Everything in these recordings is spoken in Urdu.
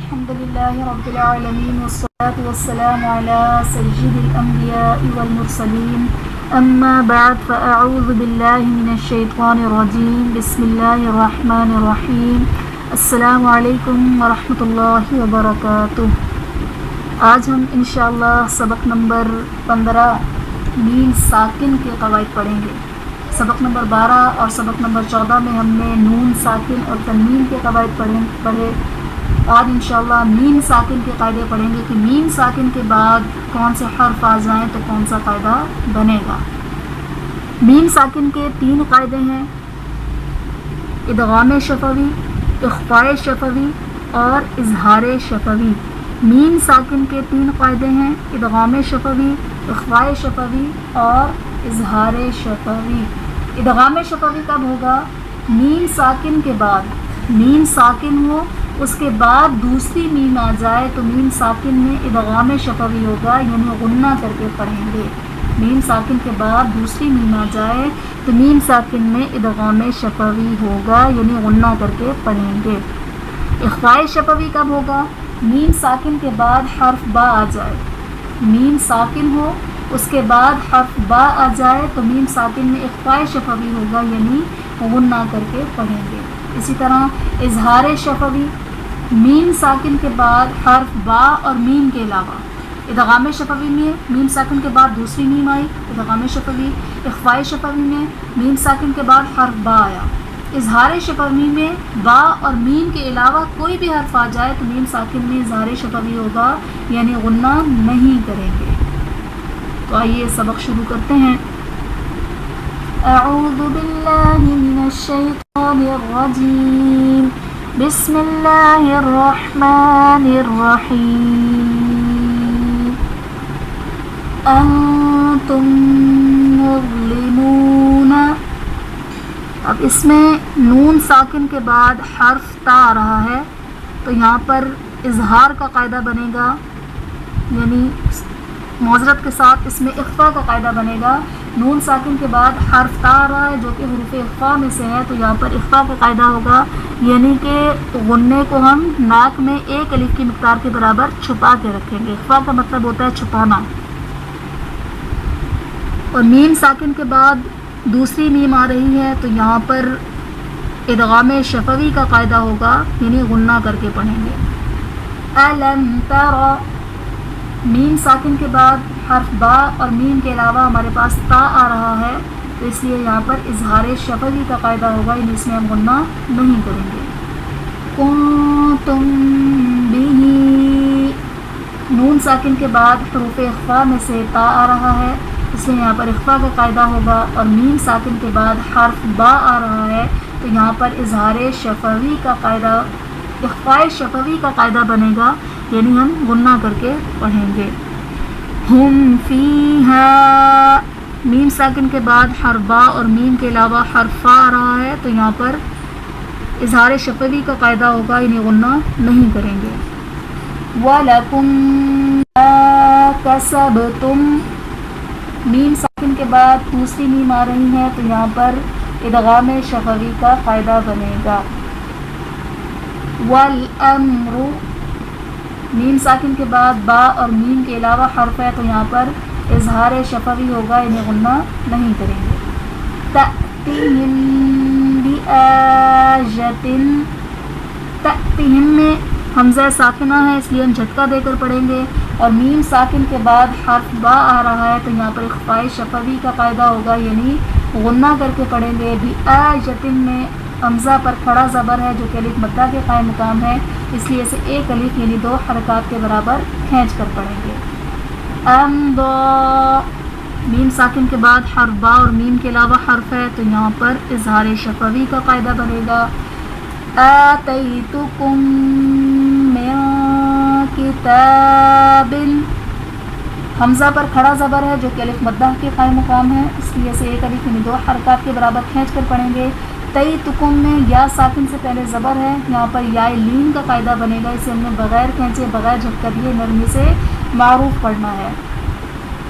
الحمدللہ رب العالمین والصلاة والسلام علی سید الانبیاء والمرسلین اما بعد فاعوذ باللہ من الشیطان الرجیم بسم اللہ الرحمن الرحیم السلام علیکم ورحمۃ اللہ وبرکاتہ۔ آج ہم انشاءاللہ سبق نمبر 15 نون ساکن کے قواعد پڑھیں گے۔ سبق نمبر 12 اور سبق نمبر 14 میں ہم نے نون ساکن اور تنوین کے قواعد پڑھے۔ آج انشاءاللہ میم ساکن کے قاعدے پڑھیں گے کہ میم ساکن کے بعد کون سے حرف آ جائیں تو کون سا قاعدہ بنے گا۔ میم ساکن کے 3 قاعدے ہیں: ادغام شفوی، اخفاء شفوی اور اظہار شفوی۔ میم ساکن کے 3 قاعدے ہیں: ادغام شفوی، اخفاء شفوی اور اظہار شفوی۔ ادغام شفوی کب ہوگا؟ میم ساکن کے بعد میم ساکن ہو، اس کے بعد دوسری میم آ جائے تو میم ساکن میں ادغام شفوی ہوگا، یعنی غنہ کر کے پڑھیں گے۔ میم ساکن کے بعد دوسری میم آ جائے تو میم ساکن میں ادغام شفوی ہوگا، یعنی غنہ کر کے پڑھیں گے۔ اخفاء شفوی کب ہوگا؟ میم ساکن کے بعد حرف با آ جائے، میم ساکن ہو اس کے بعد حرف با آ جائے تو میم ساکن میں اخفاء شفوی ہوگا، یعنی غنہ کر کے پڑھیں گے۔ اسی طرح اظہار شفوی، میم ساکن کے بعد حرف با اور میم کے علاوہ ادغام شفوی میں میم ساکن کے بعد دوسری میم آئی، ادغام شفوی۔ اخفاء شفوی میں میم ساکن کے بعد حرف با آیا۔ اظہار شفوی میں با اور میم کے علاوہ کوئی بھی حرف آ جائے تو میم ساکن میں اظہار شفوی ہوگا، یعنی غنہ نہیں کریں گے۔ تو آئیے سبق شروع کرتے ہیں۔ اعوذ باللہ من الشیطان الرجیم، بسم اللہ الرحمن الرحیم۔ انتم مظلمون۔ اب اس میں نون ساکن کے بعد حرف تا آ رہا ہے تو یہاں پر اظہار کا قاعدہ بنے گا، یعنی معذرت کے ساتھ اس میں اخفاء کا قاعدہ بنے گا۔ نون ساکن کے بعد حرف تا آ رہا ہے جو کہ حروف اخفاء میں سے ہے، تو یہاں پر اخفاء کا قاعدہ ہوگا، یعنی کہ غنے کو ہم ناک میں 1 الف کی مقدار کے برابر چھپا کے رکھیں گے۔ اخفاء کا مطلب ہوتا ہے چھپانا۔ اور میم ساکن کے بعد دوسری میم آ رہی ہے تو یہاں پر ادغام شفوی کا قاعدہ ہوگا، یعنی غنہ کر کے پڑھیں گے۔ الم تر، میم ساکن کے بعد حرف با اور میم کے علاوہ ہمارے پاس تا آ رہا ہے تو اس لیے یہاں پر اظہار شفوی کا قاعدہ ہوگا، یعنی اس میں ہم غنہ نہیں کریں گے۔ کنتم بہ، نون ساکن کے بعد حروف اخفاء میں سے تا آ رہا ہے، اس لیے یہاں پر اخفاء کا قاعدہ ہوگا، اور میم ساکن کے بعد حرف با آ رہا ہے تو یہاں پر اظہار شفوی کا قاعدہ، اخفاء شفوی کا قاعدہ بنے گا، یعنی ہم غنہ کر کے پڑھیں گے۔ ہم فیہا، میم ساکن کے بعد حرف با اور میم کے علاوہ حرف فا آ رہا ہے تو یہاں پر اظہار شفوی کا قاعدہ ہوگا، یعنی غنہ نہیں کریں گے۔ وَلَكُمْ مَا كَسَبْتُمْ، میم ساکن کے بعد دوسری میم آ رہی ہے تو یہاں پر ادغام شفوی کا قاعدہ بنے گا۔ وَالْأَمْرُ، میم ساکن کے بعد با اور میم کے علاوہ حرف ہے تو یہاں پر اظہار شفوی ہوگا، یعنی غنہ نہیں کریں گے۔ تأتیہم بآیۃ، تأتیہم میں حمزہ ساکنہ ہے اس لیے ہم جھٹکا دے کر پڑھیں گے، اور میم ساکن کے بعد حرف با آ رہا ہے تو یہاں پر اخفاء شفوی کا قاعدہ ہوگا، یعنی غنہ کر کے پڑھیں گے۔ بآیۃ میں حمزہ پر کھڑا زبر ہے جو کہ الف مدہ کے قائم مقام ہے، اس لیے اسے 1 الف یعنی 2 حرکات کے برابر کھینچ کر پڑھیں گے۔ امضا، میم ساکن کے بعد حرف با اور میم کے علاوہ حرف ہے تو یہاں پر اظہار شفوی کا قاعدہ بنے گا۔ آتیتکم من کتاب، حمزہ پر کھڑا زبر ہے جو کہ الف مدہ کے قائم مقام ہے، اس لیے اسے 1 الف یعنی 2 حرکات کے برابر کھینچ کر پڑھیں گے۔ تیتکم میں یا ساکن سے پہلے زبر ہے، یہاں پر یا لین کا قاعدہ بنے گا، اسے ہم نے بغیر کھینچے بغیر جھٹکا دیے نرمی سے معروف پڑھنا ہے۔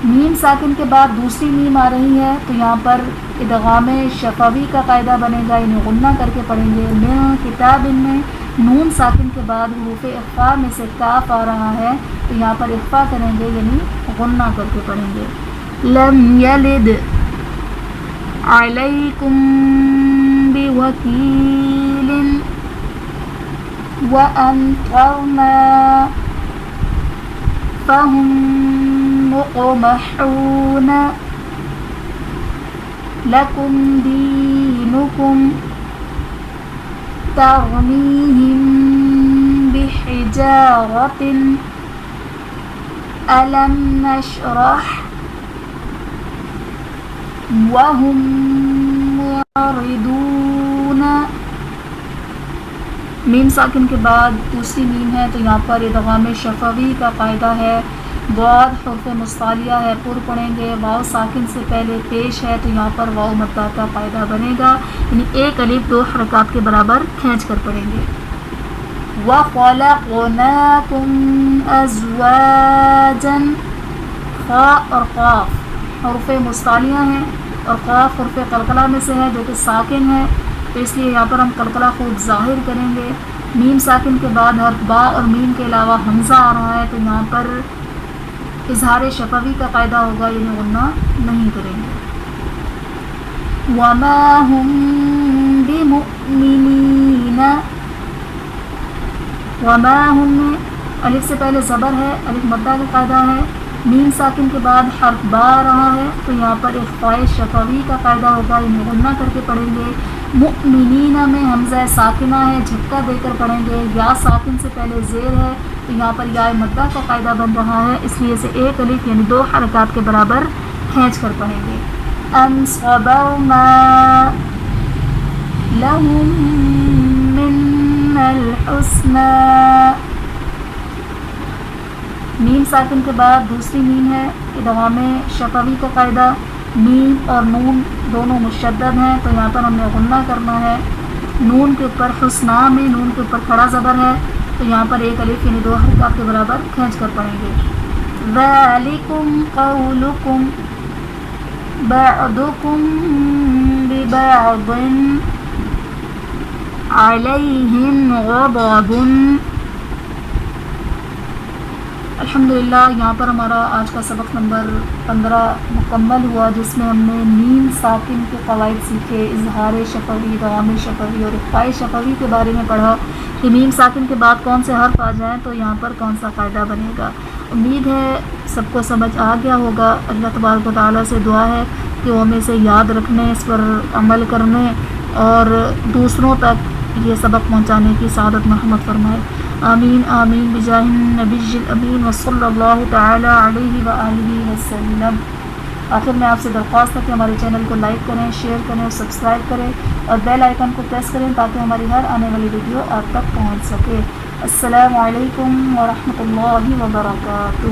میم ساکن کے بعد دوسری میم آ رہی ہے تو یہاں پر ادغام شفوی کا قاعدہ بنے گا، یعنی غنہ کر کے پڑھیں گے۔ من کتاب میں نون ساکن کے بعد حروف اخفا میں سے کاف آ رہا ہے تو یہاں پر اخفا کریں گے یعنی غنہ کر کے پڑھیں گے. لم یلد علیکم بوکیل وأمطرنا فهم مقمحون لكم دينكم ترميهم بحجارة ألم نشرح وهم معرضون. میم ساکن کے بعد دوسری میم ہے تو یہاں پر ادغام شفوی کا قاعدہ ہے. بعد حرف مستعلیہ ہے پر پڑھیں گے. واو ساکن سے پہلے پیش ہے تو یہاں پر واو مدہ کا قاعدہ بنے گا یعنی ایک الف 2 حرکات کے برابر کھینچ کر پڑھیں گے. وَخَلَقْنَاكُمْ أَزْوَاجًا خا اور قاف حرف مستعلیہ ہیں اور قاف حرف قلقلہ میں سے ہے جو کہ ساکن ہے تو اس لیے یہاں پر ہم قلقلہ خوب ظاہر کریں گے. میم ساکن کے بعد حرف با اور میم کے علاوہ حمزہ آ رہا ہے تو یہاں پر اظہار شفوی کا قاعدہ ہوگا یعنی غنہ نہیں کریں گے. وَمَا هُمْ بِمُؤْمِنِينَ وَمَا هُمْ میں الف سے پہلے زبر ہے الف مدہ کا قاعدہ ہے. میم ساکن کے بعد حرف با آ رہا ہے تو یہاں پر اخفاء شفوی کا قاعدہ ہوگا یعنی غنہ کر کے پڑھیں گے. مؤمنین میں حمزہ ساکنہ ہے جھٹکا دے کر پڑھیں گے. یا ساکن سے پہلے زیر ہے تو یہاں پر یا مدہ کا قاعدہ بن رہا ہے اس لیے اسے ایک الف یعنی 2 حرکات کے برابر کھینچ کر پڑھیں گے. ام صبرنا لهم من الحسنى. میم ساکن کے بعد دوسری میم ہے ادغام شفوی کا قاعدہ. میم اور نون دونوں مشدد ہیں تو یہاں پر ہم نے غنہ کرنا ہے. نون کے اوپر حسنا میں نون کے اوپر کھڑا زبر ہے تو یہاں پر ایک الف یعنی 2 حرکات کے برابر کھینچ کر پڑھیں گے. ذالکم قولکم بعضکم ببعض علیہم غضب. الحمدللہ یہاں پر ہمارا آج کا سبق نمبر 15 مکمل ہوا جس میں ہم نے میم ساکن کے قواعد سیکھے. اظہار شفوی ادغام شفوی اور اخفاء شفوی کے بارے میں پڑھا کہ میم ساکن کے بعد کون سے حرف آ جائیں تو یہاں پر کون سا قاعدہ بنے گا. امید ہے سب کو سمجھ آ گیا ہوگا. اللہ تبارک و تعالیٰ سے دعا ہے کہ وہ ہمیں سے یاد رکھنے اس پر عمل کرنے اور دوسروں تک یہ سبق پہنچانے کی سعادت مرحمت فرمائے. آمین آمین بجاہ النبی الامین وصلی اللہ تعالی علیہ وآلہ وسلم. آخر میں آپ سے درخواست ہے کہ ہمارے چینل کو لائک کریں شیئر کریں اور سبسکرائب کریں اور بیل آئیکن کو پریس کریں تاکہ ہماری ہر آنے والی ویڈیو آپ تک پہنچ سکے. السلام علیکم ورحمۃ اللہ وبرکاتہ.